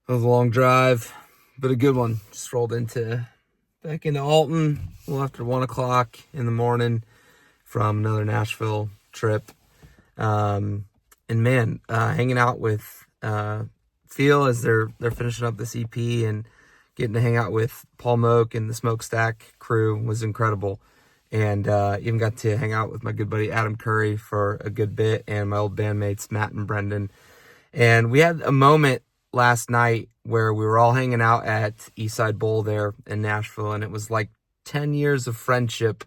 It was a long drive, but a good one. Just rolled back into Alton a little after 1 o'clock in the morning from another Nashville trip. And man, hanging out with Feel as they're finishing up this EP, and getting to hang out with Paul Moak and the Smokestack crew was incredible. And even got to hang out with my good buddy Adam Curry for a good bit, and my old bandmates Matt and Brendan. And we had a moment last night where we were all hanging out at Eastside Bowl there in Nashville, and it was like 10 years of friendship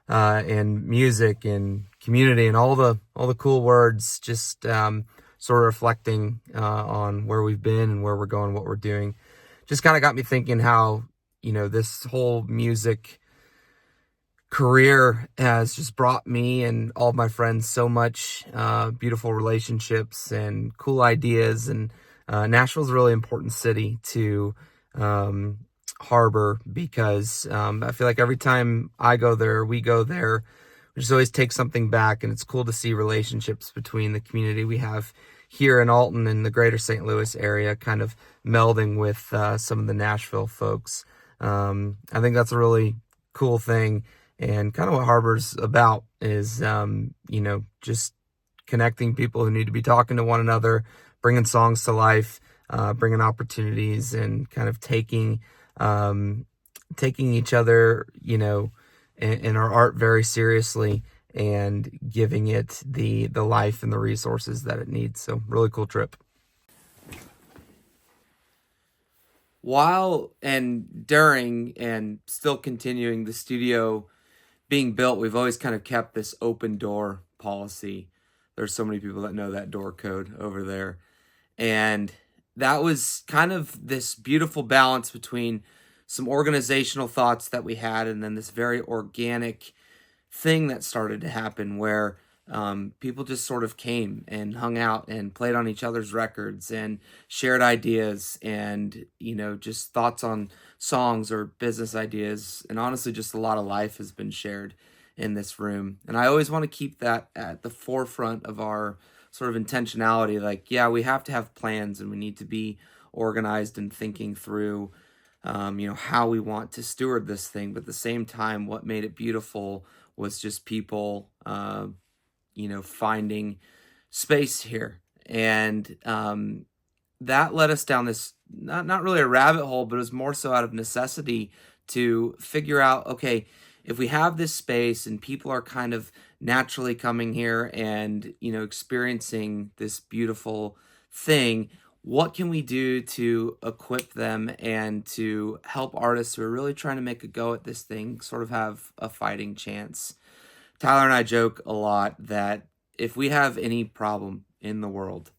and music and community and all the cool words, just sort of reflecting on where we've been and where we're going, what we're doing. Just kind of got me thinking how, this whole music career has just brought me and all of my friends so much beautiful relationships and cool ideas. And Nashville's a really important city to harbor, because I feel like every time I go there, we go there, we just always take something back. And it's cool to see relationships between the community we have here in Alton and the greater St. Louis area kind of melding with some of the Nashville folks. I think that's a really cool thing. And kind of what Harbor's about is, just connecting people who need to be talking to one another, bringing songs to life, bringing opportunities, and kind of taking each other, and our art very seriously, and giving it the life and the resources that it needs. So really cool trip. While and during and still continuing the studio being built, we've always kind of kept this open door policy. There's so many people that know that door code over there. And that was kind of this beautiful balance between some organizational thoughts that we had, and then this very organic thing that started to happen where people just sort of came and hung out and played on each other's records and shared ideas and, just thoughts on songs or business ideas. And honestly, just a lot of life has been shared in this room. And I always want to keep that at the forefront of our sort of intentionality. Like, yeah, we have to have plans, and we need to be organized and thinking through, how we want to steward this thing. But at the same time, what made it beautiful was just people, finding space here. And that led us down this, not really a rabbit hole, but it was more so out of necessity to figure out, okay, if we have this space and people are kind of naturally coming here and, experiencing this beautiful thing, what can we do to equip them and to help artists who are really trying to make a go at this thing sort of have a fighting chance? Tyler and I joke a lot that if we have any problem in the world,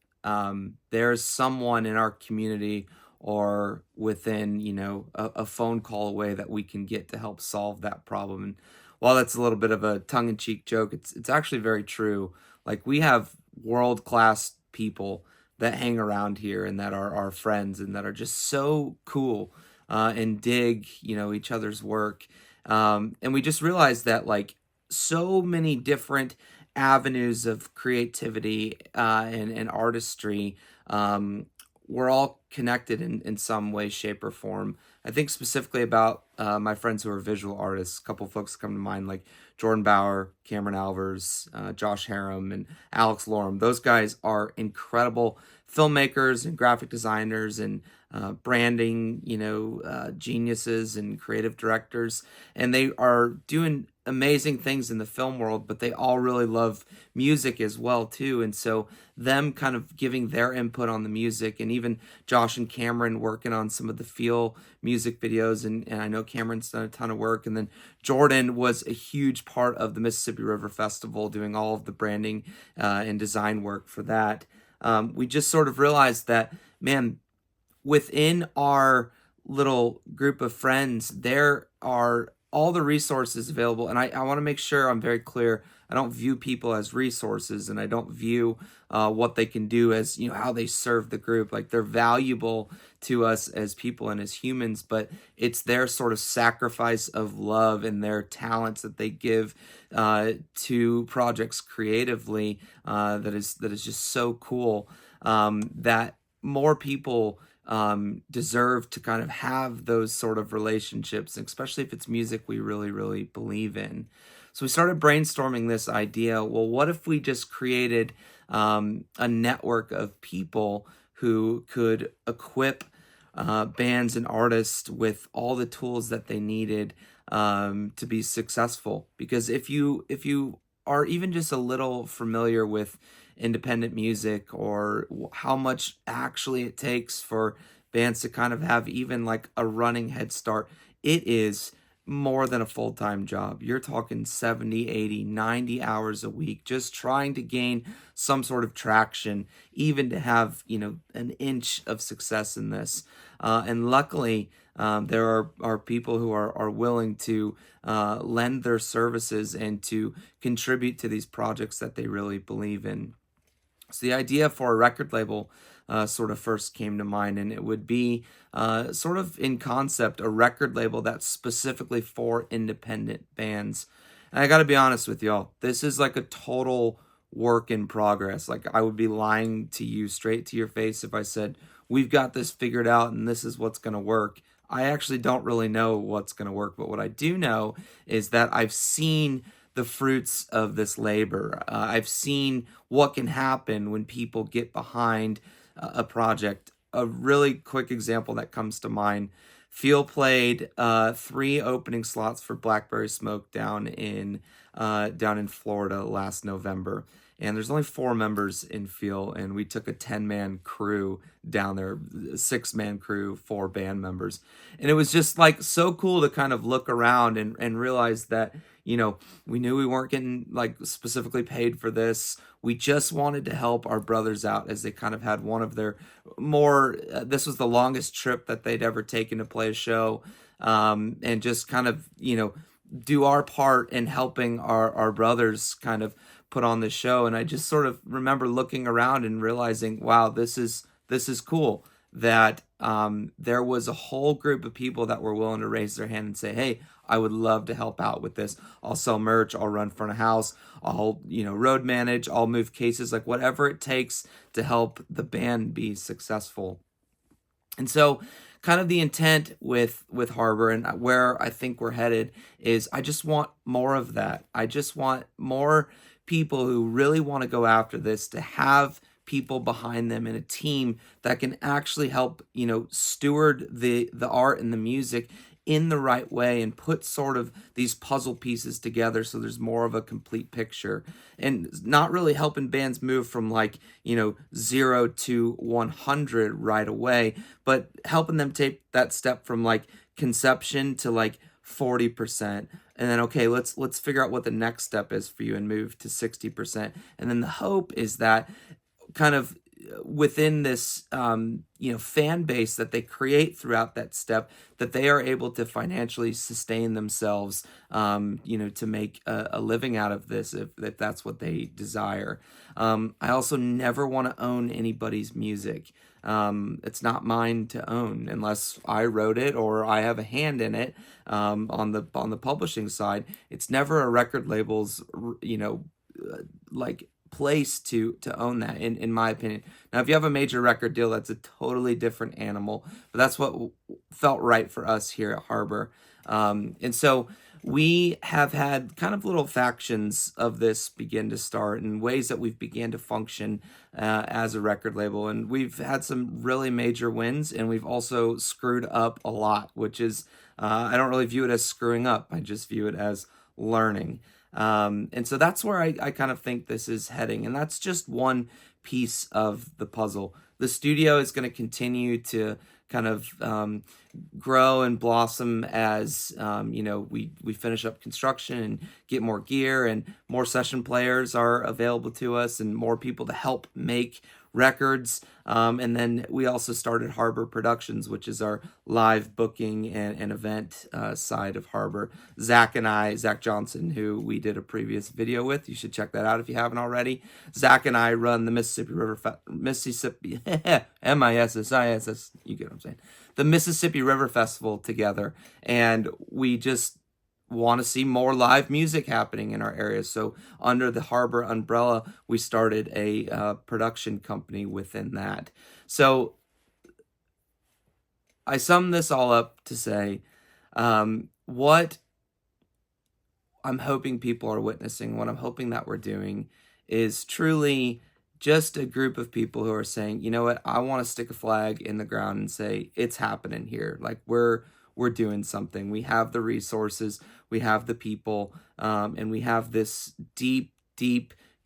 there's someone in our community or within, a phone call away that we can get to help solve that problem. And while that's a little bit of a tongue-in-cheek joke, it's actually very true. Like, we have world-class people that hang around here and that are our friends and that are just so cool and dig, each other's work. And we just realized that, like, so many different avenues of creativity and artistry, we're all connected in some way, shape, or form. I think specifically about my friends who are visual artists. A couple folks come to mind, like Jordan Bauer, Cameron Alvers, Josh Harum, and Alex Lorem. Those guys are incredible filmmakers and graphic designers and branding, geniuses and creative directors. And they are doing amazing things in the film world, but they all really love music as well too. And so them kind of giving their input on the music, and even Josh and Cameron working on some of the Feel music videos. And I know Cameron's done a ton of work. And then Jordan was a huge part of the Mississippi River Festival, doing all of the branding and design work for that. We just sort of realized that, man, within our little group of friends, there are all the resources available. And I want to make sure I'm very clear. I don't view people as resources, and I don't view what they can do as, how they serve the group. Like, they're valuable to us as people and as humans, but it's their sort of sacrifice of love and their talents that they give to projects creatively that is just so cool, that more people deserve to kind of have those sort of relationships, especially if it's music we really, really believe in. So we started brainstorming this idea. Well, what if we just created a network of people who could equip bands and artists with all the tools that they needed to be successful? Because if you are even just a little familiar with independent music, or how much actually it takes for bands to kind of have even like a running head start, it is more than a full-time job. You're talking 70, 80, 90 hours a week just trying to gain some sort of traction, even to have, an inch of success in this. And luckily, there are people who are willing to lend their services and to contribute to these projects that they really believe in. So the idea for a record label sort of first came to mind, and it would be sort of in concept a record label that's specifically for independent bands. And I got to be honest with y'all, this is like a total work in progress. Like, I would be lying to you straight to your face if I said we've got this figured out and this is what's going to work. I actually don't really know what's going to work, but what I do know is that I've seen the fruits of this labor. I've seen what can happen when people get behind a project. A really quick example that comes to mind: Feel played 3 opening slots for Blackberry Smoke down in Florida last November. And there's only 4 members in Feel, and we took a 10-man crew down there, 6-man crew, 4 band members. And it was just like so cool to kind of look around and realize that, we knew we weren't getting like specifically paid for this. We just wanted to help our brothers out as they kind of had one of their more, this was the longest trip that they'd ever taken to play a show. And just kind of, do our part in helping our brothers kind of put on this show. And I just sort of remember looking around and realizing, wow, this is cool that there was a whole group of people that were willing to raise their hand and say, hey, I would love to help out with this. I'll sell merch, I'll run front of house, I'll, road manage, I'll move cases, like whatever it takes to help the band be successful. And so kind of the intent with Harbor and where I think we're headed is I just want more of that. I just want more people who really want to go after this to have people behind them and a team that can actually help, steward the art and the music in the right way and put sort of these puzzle pieces together so there's more of a complete picture, and not really helping bands move from 0 to 100 right away, but helping them take that step from conception to 40%, and then okay, let's figure out what the next step is for you and move to 60%. And then the hope is that kind of within this fan base that they create throughout that step, that they are able to financially sustain themselves, to make a living out of this if that's what they desire. I also never want to own anybody's music. It's not mine to own unless I wrote it or I have a hand in it. On the publishing side, it's never a record label's place to own that, in my opinion. Now, if you have a major record deal, that's a totally different animal, but that's what felt right for us here at Harbor. And so we have had kind of little factions of this begin to start in ways that we've began to function as a record label. And we've had some really major wins, and we've also screwed up a lot, which is, I don't really view it as screwing up. I just view it as learning. And so that's where I kind of think this is heading. And that's just one piece of the puzzle. The studio is going to continue to kind of grow and blossom as, we finish up construction and get more gear, and more session players are available to us and more people to help make records. And then we also started Harbor Productions, which is our live booking and event side of Harbor. Zach Johnson, who we did a previous video with, you should check that out if you haven't already. Zach and I run the Mississippi MISSISS, you get what I'm saying, the Mississippi River Festival together, and we want to see more live music happening in our area. So under the Harbor umbrella, we started a production company within that. So I sum this all up to say, what I'm hoping people are witnessing, what I'm hoping that we're doing is truly just a group of people who are saying, you know what, I want to stick a flag in the ground and say it's happening here. Like we're doing something. We have the resources, we have the people, and we have this deep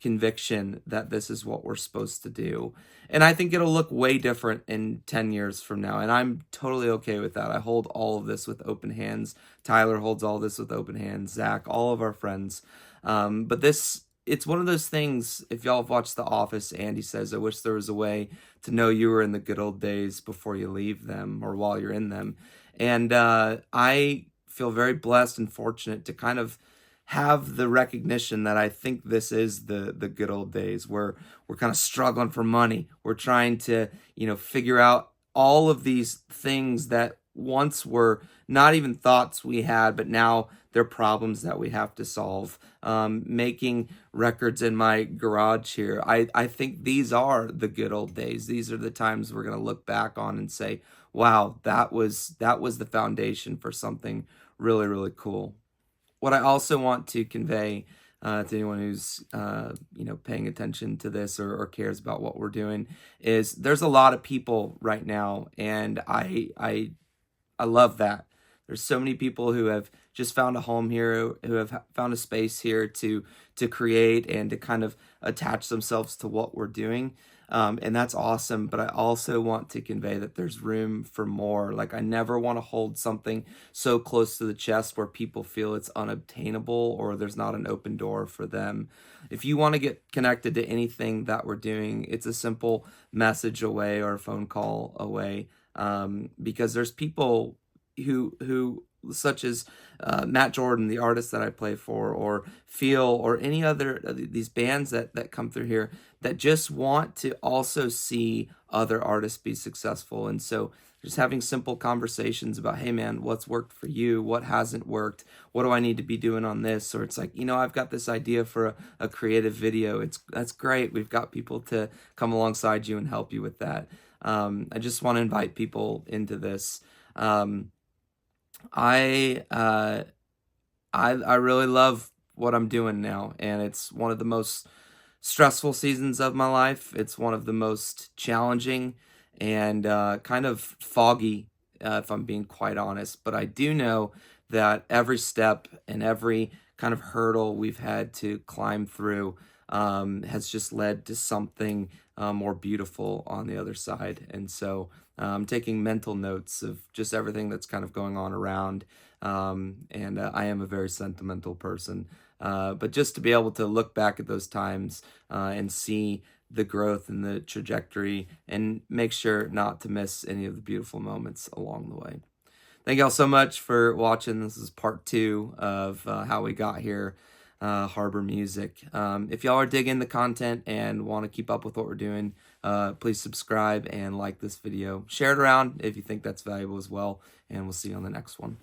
conviction that this is what we're supposed to do. And I think it'll look way different in 10 years from now. And I'm totally okay with that. I hold all of this with open hands. Tyler holds all this with open hands. Zach, all of our friends. But it's one of those things, if y'all have watched The Office, Andy says, I wish there was a way to know you were in the good old days before you leave them or while you're in them. And I feel very blessed and fortunate to kind of have the recognition that I think this is the good old days where we're kind of struggling for money. We're trying to, figure out all of these things that once were not even thoughts we had, but now they're problems that we have to solve. Making records in my garage here, I think these are the good old days. These are the times we're going to look back on and say, wow, that was the foundation for something really, really cool. What I also want to convey to anyone who's paying attention to this or cares about what we're doing is there's a lot of people right now, and I love that. There's so many people who have just found a home here, who have found a space here to create and to kind of attach themselves to what we're doing. And that's awesome. But I also want to convey that there's room for more. Like, I never want to hold something so close to the chest where people feel it's unobtainable or there's not an open door for them. If you want to get connected to anything that we're doing, it's a simple message away or a phone call away. Because there's people who such as Matt Jordan, the artist that I play for, or Feel, or any other these bands that come through here that just want to also see other artists be successful. And so just having simple conversations about, hey man, what's worked for you? What hasn't worked? What do I need to be doing on this? Or it's like, I've got this idea for a creative video. That's great. We've got people to come alongside you and help you with that. I just want to invite people into this. I really love what I'm doing now, and it's one of the most stressful seasons of my life. It's one of the most challenging and kind of foggy, if I'm being quite honest. But I do know that every step and every kind of hurdle we've had to climb through has just led to something more beautiful on the other side. And so I'm taking mental notes of just everything that's kind of going on around. And I am a very sentimental person. But just to be able to look back at those times and see the growth and the trajectory and make sure not to miss any of the beautiful moments along the way. Thank y'all so much for watching. This is part 2 of how we got here, Harbor Music. If y'all are digging the content and want to keep up with what we're doing, please subscribe and like this video. Share it around if you think that's valuable as well, and we'll see you on the next one.